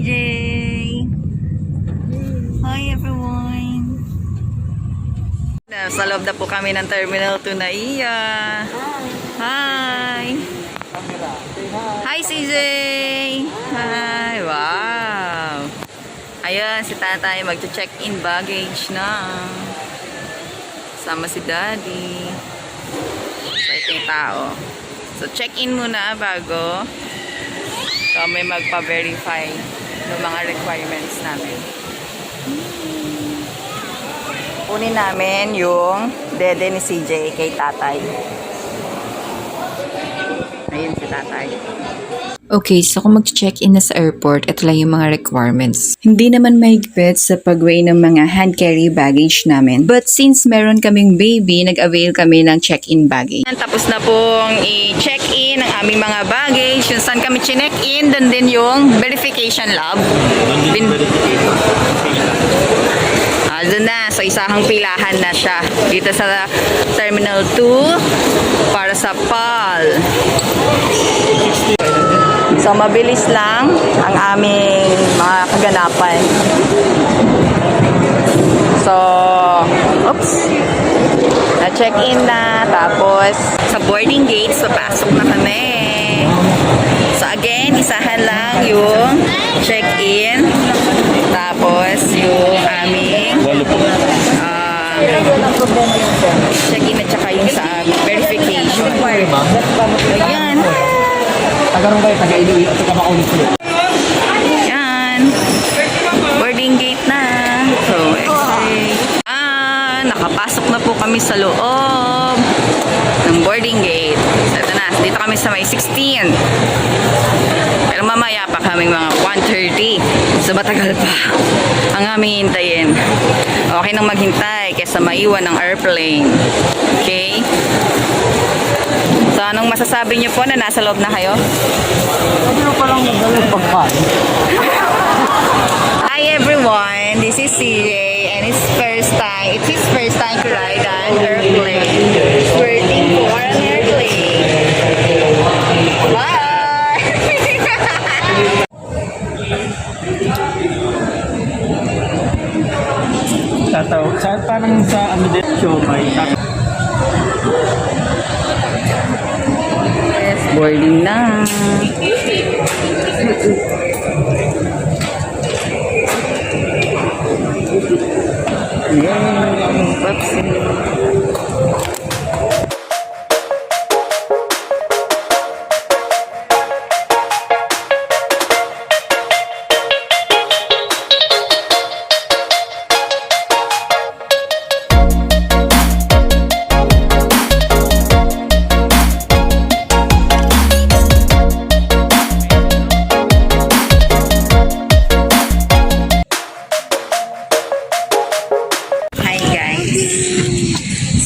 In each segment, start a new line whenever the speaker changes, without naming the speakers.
CJ. Hi everyone. Sa loob na po kami ng Terminal 2 na iya. Hi. Hi CJ. Hi. Wow. Ayan, si tatay mag-check-in baggage na. Sama si daddy. So ito yung tao. So check-in muna bago kami magpa-verify ng mga requirements namin. Kunin namin yung dede ni CJ kay tatay. Ayun si tatay.
Okay, so kung mag-check-in na sa airport, ito lang yung mga requirements. Hindi naman mahigpit sa pag-weigh ng mga hand-carry baggage namin. But since meron kaming baby, nag-avail kami ng check-in baggage.
Tapos na pong i-check-in ang aming mga baggage. Yung saan kami chinek-in, doon din yung verification lab. Doon na. So, isahang pilahan na siya. Dito sa Terminal 2 para sa PAL. So, mabilis lang ang aming mga kaganapan. So, oops. Na-check-in na. Tapos, sa boarding gates, papasok na kami. So, again, isahan lang yung check-in. Tapos, yung aming check-in at saka yung sa verification. Ayan.
Tagarong kayo, taga-iluwi at saka makaulit ko.
Yan. Boarding gate na. So, x-ray. Nakapasok na po kami sa loob ng boarding gate. So, ito na. Dito kami sa may 16. Pero mamaya pa kaming mga 1:30. So, matagal pa ang aming hintayin. Okay nang maghintay kaysa maiwan ng airplane. Okay? So, anong masasabi niyo po na nasa loob na kayo?
Ano pa lang magaling pagkain?
Hi everyone, this is Serye and it's his first time to ride an airplane. Waiting for an airplane. Bye!
Tatawag. Saan parang sa show may
Yes, boarding na.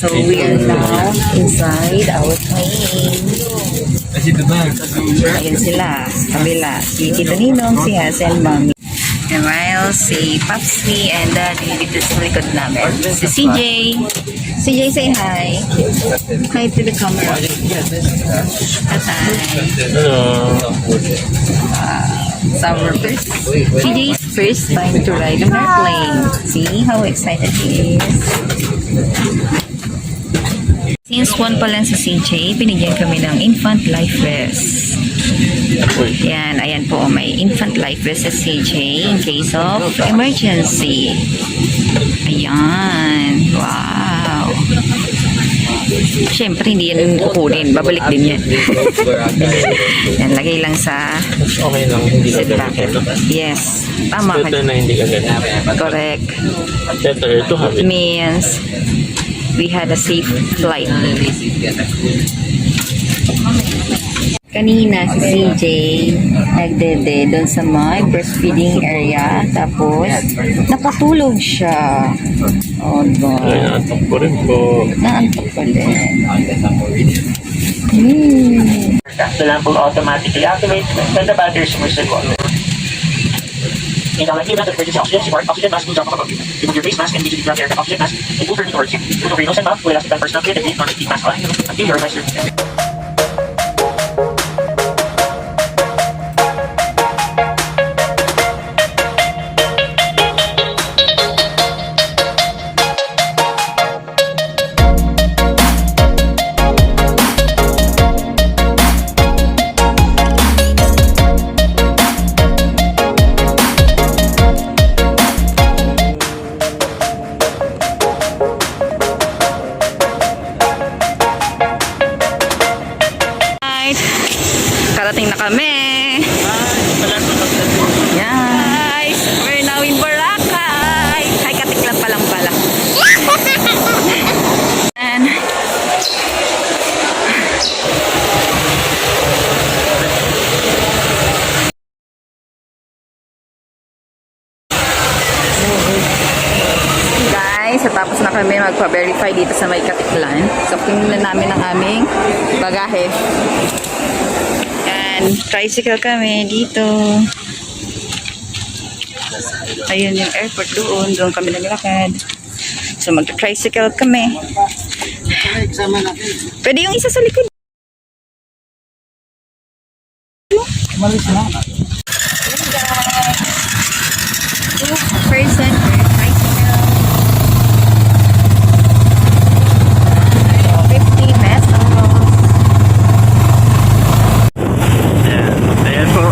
So we are now inside our plane. Ayun sila, kabila. Si Tito Ninong, si Hasen, Mami. And while si Papsi and Daddy dito sa likod namin. Si CJ. CJ, say hi. Hi to the camera. Hi. It's our CJ's first time to ride an airplane. See how excited he is. Since one pa lang si CJ, binigyan kami ng infant life vest. Yan, ayan po, may infant life vest sa CJ in case of emergency. Ayan, wow. Siyempre, hindi yan kukunin. Babalik din yan. Yan, lagay lang sa seat bracket. Yes, tama ka.
na hindi agad.
Correct.
Better to have
It means we had a safe flight. Kanina si CJ nagdede doon sa may breastfeeding area. Tapos nakatulog siya. Oh no.
Ay, naantok ko rin po.
Naantok pa din.
The lamp will automatically activate when the batteries were still on. In the event of emergency oxygen support, oxygen mask will drop above you. Remove your face mask and immediately grab the aircraft oxygen mask and will turn it towards you. Put over your nose and mouth, will elastic band first not clear the breathe nor keep mask on until you are advised to
guys, tapos na kami magpa-verify dito sa may Katiklan. So, tingnan namin ang aming bagahe. Yan, tricycle kami dito. Ayun yung airport doon. Doon kami naglakad. So, mag-tricycle kami. Pwede yung isa sa likod.
Umalis na.
Person per tricycle. 50 pesos.
Ayan po.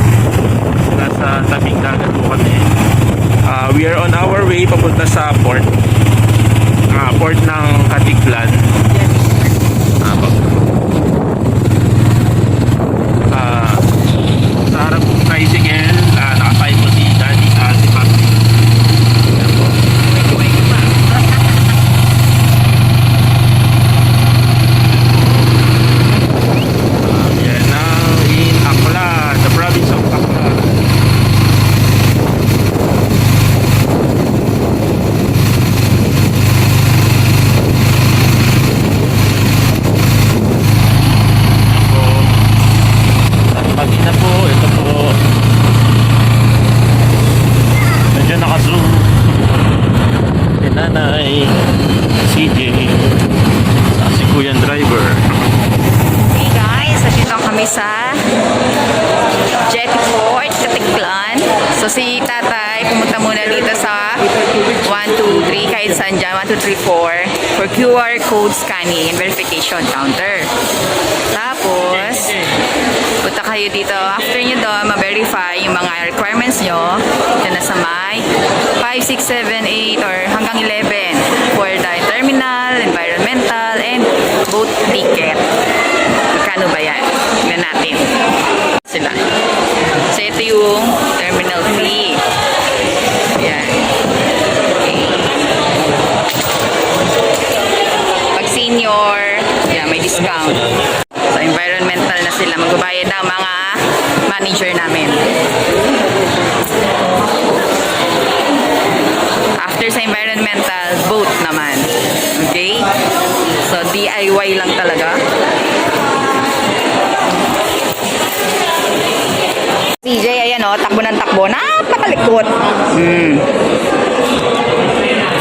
Nasa tabing dagat po kami. We are on our way papunta sa port. Port ng Katiklan. Sa harap ng tricycle, nakasay po si Daddy, si Papi. Ayan po. Yan na in Aklan, the province of Aklan. Pagina po, ito po. Medyo naka-zoom. Si Nanay, CJ, si Kuyang driver.
Hey guys, nandito kami sa Jetty Port, Katiklan. So si tatay pumunta muna dito sa 123 kahit saan dyan, 1234 for QR code scanning and verification counter. Tapos, punta kayo dito. After nyo doon, ma-verify yung mga requirements nyo. Dito na sa may 5, 6, 7, 8 or hanggang 11 for the terminal, environmental, and boat ticket. Magkano ba yan? Tignan natin. Sila. So, ito yung terminal fee. Ayan. Okay. Pag senior, yan, may discount. So, environmental na sila. Magbabayad ng mga manager namin. After sa environmental, boat naman. Okay? So, DIY lang talaga. CJ, ayan o, takbo ng takbo. Napakalikot.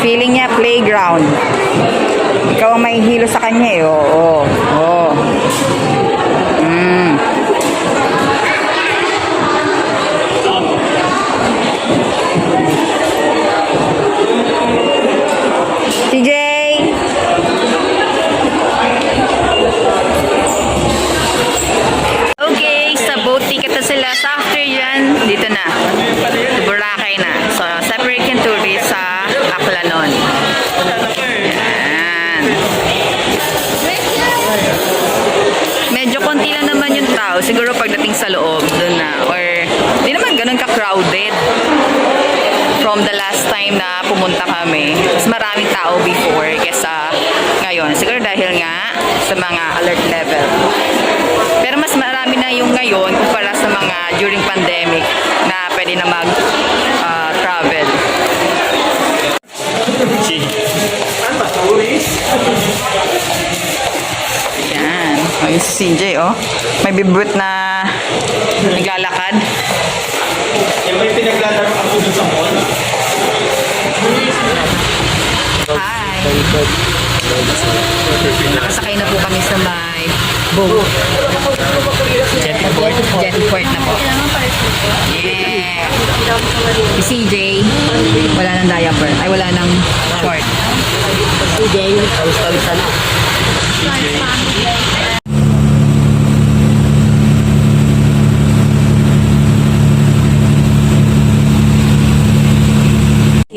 Feeling niya playground. Ikaw ang may hilo sa kanya eh. Oo. Oo. CJ! Okay, sa boat ticket na sila. Sa after yan, dito na. Boracay na. So, separate yung tourist sa Aklanon. Yan. Medyo konti lang naman yung tao. Siguro pagdating sa loob, doon na. Or, di naman ganun ka-crowded. From the last time na pumunta kami, mas maraming tao before kesa ngayon. Siguro dahil nga sa mga alert level. Pero mas marami na yung ngayon kumpara sa mga during pandemic na pwede na mag-travel. Yan. Ayun si CJ, oh. May bibut na naglalakad.
May pinaglalaro ako dun sa mall.
Hi! Nakasakay na po kami sa may boat. Jetty port na po. Yeah! Si CJ, wala nang diaper. Ay, wala nang short. CJ, tawis-tawis na.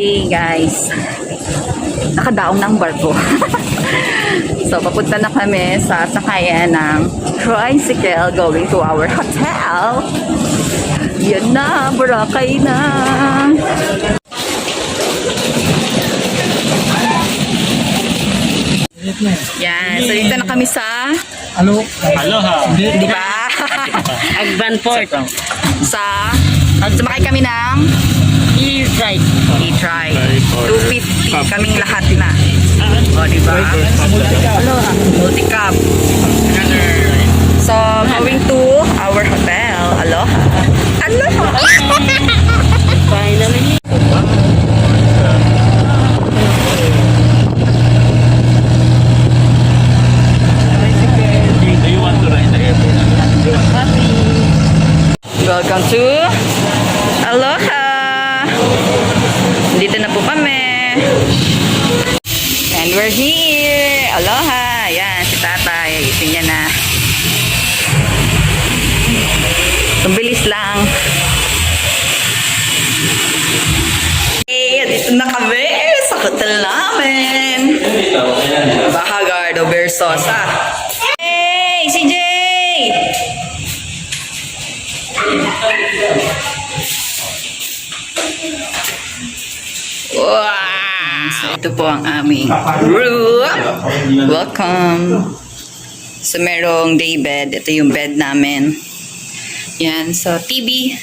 Hey guys, nakadaong ng barko. So, papunta na kami sa sakayan ng tricycle going to our hotel. Yan na, Boracay na. Yan, so dito na kami sa
Aloha.
di ba?
Agbanport.
Sumakay kami ng
E-ride.
e-try. 250
Multi-cup.
kaming lahat na. O, diba? Multi-cup. So, going to our hotel. Aloha. Aloha.
Finally.
Do you want to ride the airplane?
Welcome to Aloha. Dito na po kami. And we're here. Aloha. Yan, si tatay. Gising niya na. Ang bilis lang. Hey, dito na kami sa hotel namin. Bahagardo Versosa. Hey, CJ! Wow! So, ito po ang aming room. Welcome. So, merong day bed. Ito yung bed namin. Yan. So, TV.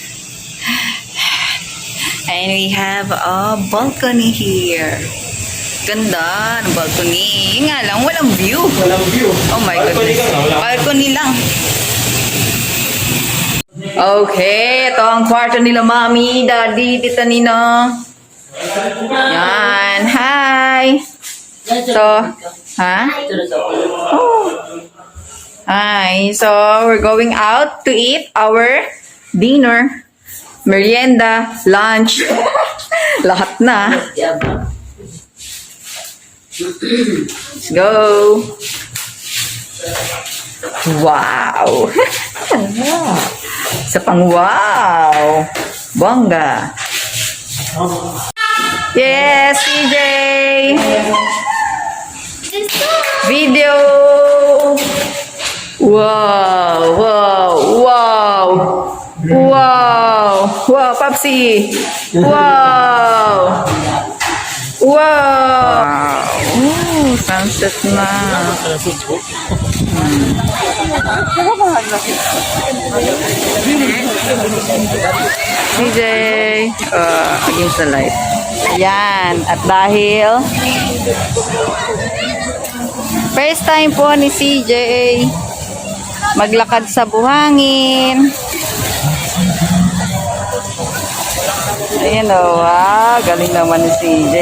And we have a balcony here. Ganda ng balcony. Yun nga lang, walang view.
Walang view.
Oh my goodness. Balcony lang. Okay, ito ang kwarto nila mami, daddy, tita Nina. Yan, hi. So, ha? Oh. Hi. So, we're going out to eat our dinner, merienda, lunch. Lahat na. Let's go. Wow. Sa pang wow. Bongga. Yes, CJ. Video. Wow, wow, wow. Wow. Wow, Papsi. Wow. Wow. Ooh, sunset na. CJ, against the light. Ayan, at dahil first time po ni CJ maglakad sa buhangin. Ayan o, wow, galing naman ni CJ.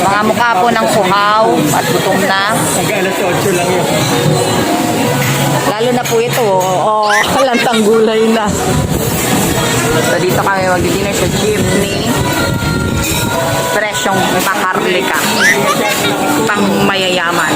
Mga mukha po ng kuhaw at gutom na.
Hanggang alas 8 lang yun.
Lalo na po ito, lantang gulay na. So dito kami mag-dinner sa jeepney. Presyong maharlika. Pang mayayaman.